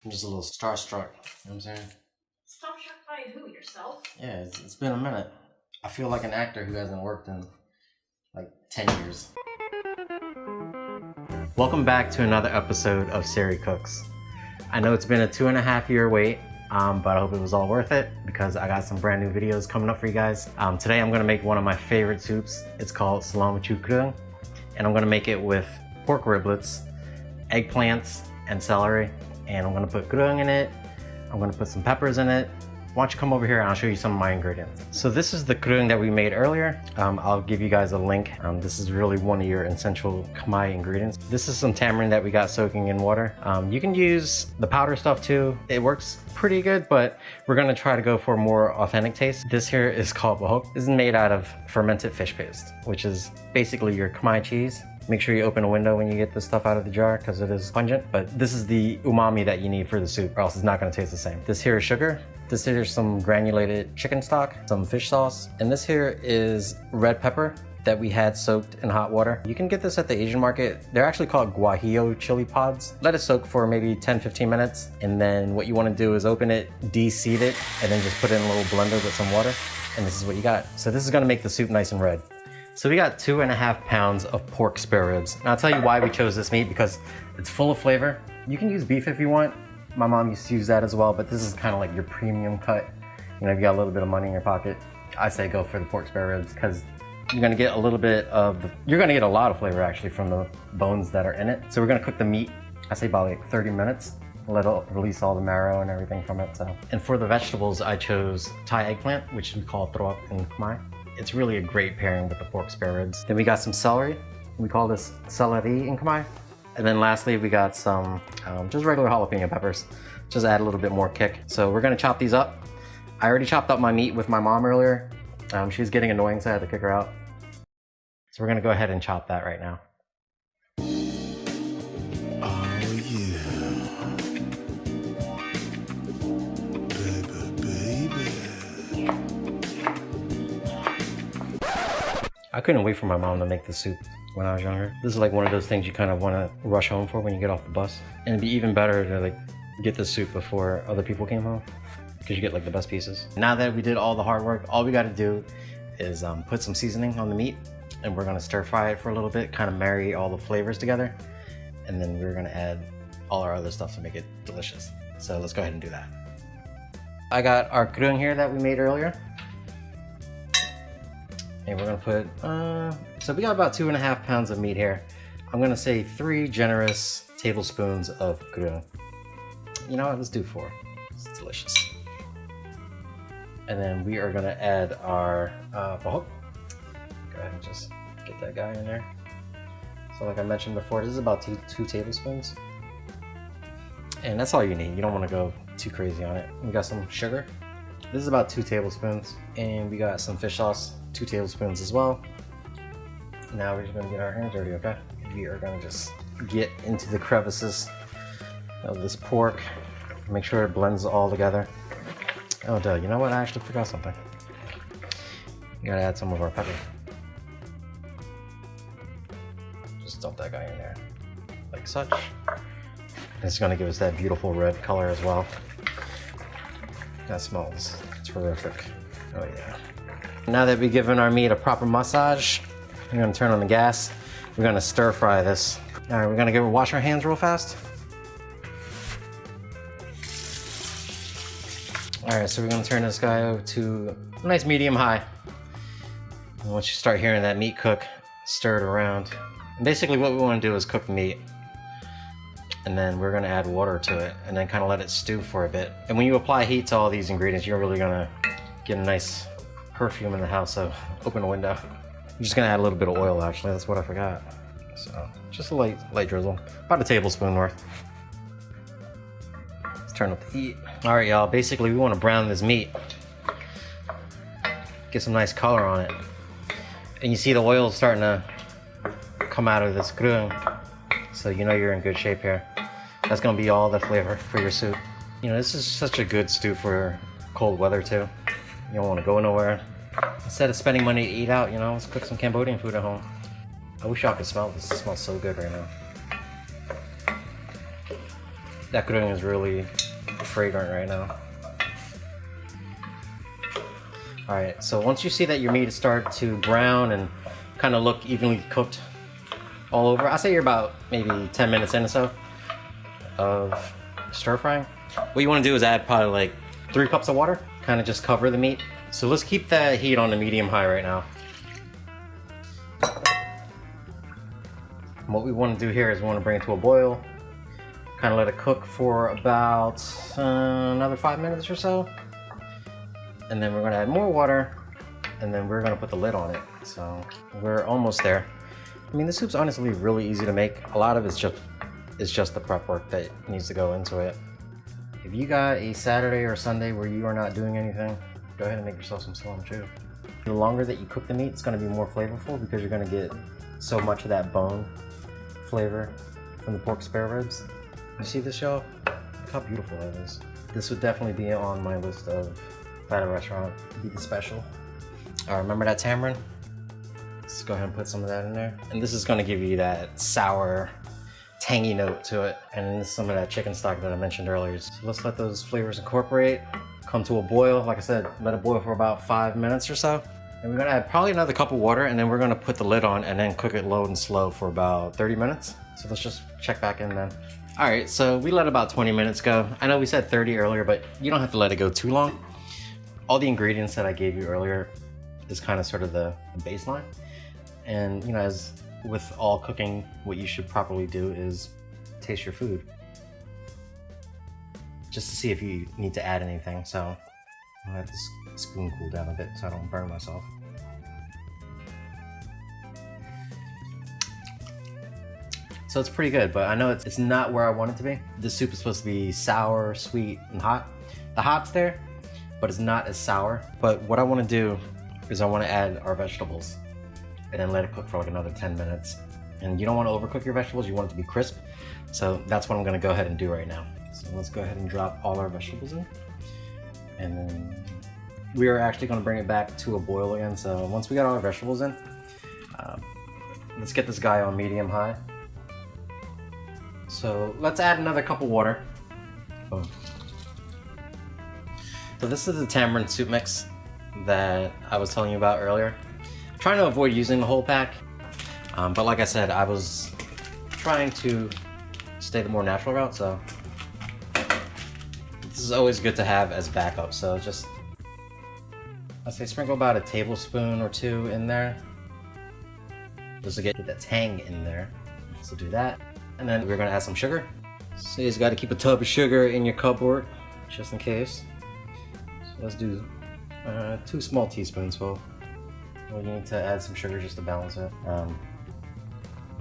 I'm just a little starstruck, you know what I'm saying? Starstruck by who? Yourself? Yeah, it's been a minute. I feel like an actor who hasn't worked in like 10 years. Welcome back to another episode of SERI Cooks. I know it's been a 2.5 year wait, but I hope it was all worth it because I got some brand new videos coming up for you guys. Today I'm gonna make one of my favorite soups. It's called Salaw Machu Kreung, and I'm gonna make it with pork riblets, eggplants, and celery. And I'm gonna put kreung in it. I'm gonna put some peppers in it. Why don't you come over here and I'll show you some of my ingredients. So this is the kreung that we made earlier. I'll give you guys a link. This is really one of your essential Khmer ingredients. This is some tamarind that we got soaking in water. You can use the powder stuff too. It works pretty good, but we're gonna try to go for a more authentic taste. This here is called bahok. This is made out of fermented fish paste, which is basically your Khmer cheese. Make sure you open a window when you get this stuff out of the jar because it is pungent, but this is the umami that you need for the soup or else it's not gonna taste the same. This here is sugar. This here is some granulated chicken stock, some fish sauce, and this here is red pepper that we had soaked in hot water. You can get this at the Asian market. They're actually called guajillo chili pods. Let it soak for maybe 10-15 minutes, and then what you wanna do is open it, de-seed it, and then just put it in a little blender with some water, and this is what you got. So this is gonna make the soup nice and red. So we got 2.5 pounds of pork spare ribs. And I'll tell you why we chose this meat, because it's full of flavor. You can use beef if you want. My mom used to use that as well, but this is kind of like your premium cut. You know, if you got a little bit of money in your pocket, I say go for the pork spare ribs because you're gonna get a little bit of, you're gonna get a lot of flavor actually from the bones that are in it. So we're gonna cook the meat, I say about like 30 minutes. Let it release all the marrow and everything from it. So, and for the vegetables, I chose Thai eggplant, which we call tripe in Khmer. It's really a great pairing with the pork spare ribs. Then we got some celery. We call this celery in Khmer. And then lastly, we got some just regular jalapeno peppers. Just add a little bit more kick. So we're gonna chop these up. I already chopped up my meat with my mom earlier. She was getting annoying, so I had to kick her out. So we're gonna go ahead and chop that right now. I couldn't wait for my mom to make the soup when I was younger. This is like one of those things you kind of want to rush home for when you get off the bus. And it'd be even better to like get the soup before other people came home because you get like the best pieces. Now that we did all the hard work, all we got to do is put some seasoning on the meat, and we're going to stir fry it for a little bit, kind of marry all the flavors together. And then we're going to add all our other stuff to make it delicious. So let's go ahead and do that. I got our kreung here that we made earlier. And we're gonna put, so we got about 2.5 pounds of meat here. I'm gonna say 3 generous tablespoons of kreung. You know what, let's do 4. It's delicious. And then we are gonna add our bahok. Go ahead and just get that guy in there. So like I mentioned before, this is about 2 tablespoons. And that's all you need. You don't wanna go too crazy on it. We got some sugar. This is about 2 tablespoons. And we got some fish sauce. 2 tablespoons as well. Now we're just gonna get our hands dirty, okay? We are gonna just get into the crevices of this pork. Make sure it blends all together. Oh duh, you know what? I actually forgot something. We gotta add some of our pepper. Just dump that guy in there, like such. It's gonna give us that beautiful red color as well. That smells terrific. Oh yeah. Now that we've given our meat a proper massage, we're gonna turn on the gas. We're gonna stir fry this. All right, we're gonna wash our hands real fast. All right, so we're gonna turn this guy over to a nice medium high. And once you start hearing that meat cook, stir it around. And basically what we wanna do is cook the meat. And then we're gonna add water to it and then kind of let it stew for a bit. And when you apply heat to all these ingredients, you're really gonna get a nice perfume in the house, so open a window. I'm just gonna add a little bit of oil actually, that's what I forgot. So just a light drizzle, about a tablespoon worth. Let's turn up the heat. All right, y'all, basically we wanna brown this meat. Get some nice color on it. And you see the oil starting to come out of this kreung. So you know you're in good shape here. That's gonna be all the flavor for your soup. You know, this is such a good stew for cold weather too. You don't wanna go nowhere. Instead of spending money to eat out, you know, let's cook some Cambodian food at home. I wish y'all could smell this. It smells so good right now. That kreung is really fragrant right now. All right, so once you see that your meat is starting to brown and kind of look evenly cooked all over, I say you're about maybe 10 minutes in or so of stir frying. What you want to do is add probably like 3 cups of water, kind of just cover the meat. So let's keep that heat on the medium high right now. And what we want to do here is we want to bring it to a boil, kind of let it cook for about another 5 minutes or so. And then we're going to add more water, and then we're going to put the lid on it. So we're almost there. I mean, the soup's honestly really easy to make. A lot of it's just the prep work that needs to go into it. If you got a Saturday or Sunday where you are not doing anything, go ahead and make yourself some Salaw Machu. The longer that you cook the meat, it's going to be more flavorful because you're going to get so much of that bone flavor from the pork spare ribs. You see this, y'all? Look how beautiful that is. This would definitely be on my list of, if I had a restaurant, it'd be the special. All right, remember that tamarind? Let's go ahead and put some of that in there. And this is going to give you that sour, tangy note to it. And this is some of that chicken stock that I mentioned earlier. So let's let those flavors incorporate, come to a boil. Like I said, let it boil for about 5 minutes or so. And we're gonna add probably another cup of water, and then we're gonna put the lid on and then cook it low and slow for about 30 minutes. So let's just check back in then. All right, so we let about 20 minutes go. I know we said 30 earlier, but you don't have to let it go too long. All the ingredients that I gave you earlier is kind of sort of the baseline. And you know, as with all cooking, what you should properly do is taste your food, just to see if you need to add anything. So I'll let this spoon cool down a bit so I don't burn myself. So it's pretty good, but I know it's not where I want it to be. This soup is supposed to be sour, sweet, and hot. The hot's there, but it's not as sour. But what I want to do is I want to add our vegetables and then let it cook for like another 10 minutes. And you don't want to overcook your vegetables, you want it to be crisp. So that's what I'm going to go ahead and do right now. So let's go ahead and drop all our vegetables in. And then we are actually going to bring it back to a boil again. So once we got all our vegetables in, let's get this guy on medium high. So let's add another cup of water. Boom. So this is the tamarind soup mix that I was telling you about earlier. I'm trying to avoid using the whole pack, but like I said, I was trying to stay the more natural route, so this is always good to have as backup. So just, I'd say sprinkle about a tablespoon or 2 in there, just to get the tang in there. So do that. And then we're gonna add some sugar. So you just gotta keep a tub of sugar in your cupboard, just in case. So let's do 2 small teaspoons full. We need to add some sugar just to balance it.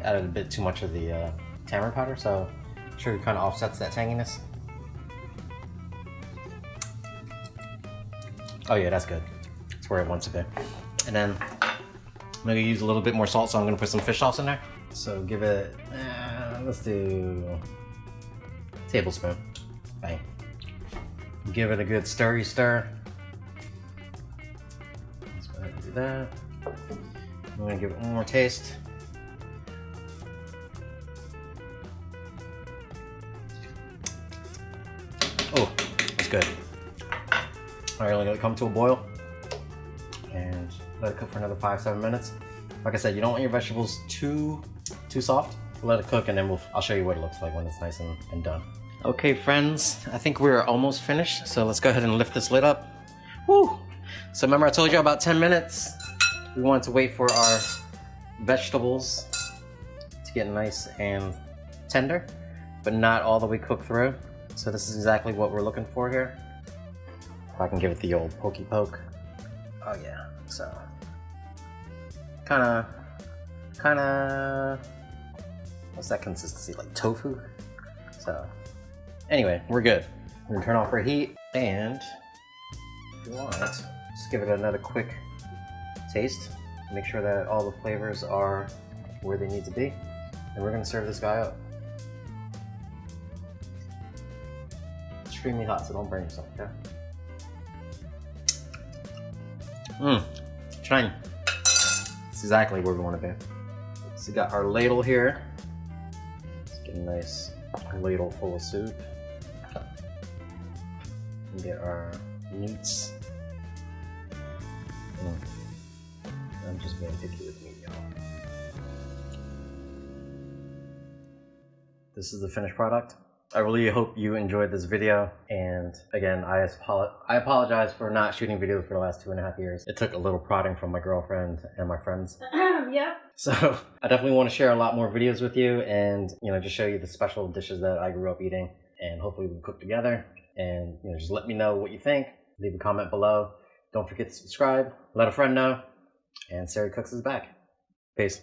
Added a bit too much of the tamarind powder, so sugar kind of offsets that tanginess. Oh yeah, that's good. That's where it wants to be. And then I'm gonna use a little bit more salt, so I'm gonna put some fish sauce in there. So give it, let's do a tablespoon. Bang. Give it a good stirry stir. Let's go ahead and do that. I'm gonna give it one more taste. Oh, that's good. All right, let it come to a boil and let it cook for another 5-7 minutes. Like I said, you don't want your vegetables too soft. Let it cook, and then I'll show you what it looks like when it's nice and done. Okay, friends, I think we're almost finished. So let's go ahead and lift this lid up. Woo! So remember I told you about 10 minutes. We wanted to wait for our vegetables to get nice and tender, but not all the way cooked through. So this is exactly what we're looking for here. If I can give it the old pokey poke. Oh yeah, so kinda, what's that consistency, like tofu? So anyway, we're good. We're gonna turn off our heat, and if you want, just give it another quick taste. Make sure that all the flavors are where they need to be. And we're gonna serve this guy up. Extremely hot, so don't burn yourself, okay? Shine. That's exactly where we want to be. So we got our ladle here. Let's get a nice ladle full of soup. We get our meats. I'm just being picky with meat, y'all. This is the finished product. I really hope you enjoyed this video, and again, I apologize for not shooting videos for the last 2.5 years. It took a little prodding from my girlfriend and my friends. Yep. So I definitely want to share a lot more videos with you, and just show you the special dishes that I grew up eating, and hopefully we can cook together. And just let me know what you think. Leave a comment below. Don't forget to subscribe. Let a friend know. And SERI Cooks is back. Peace.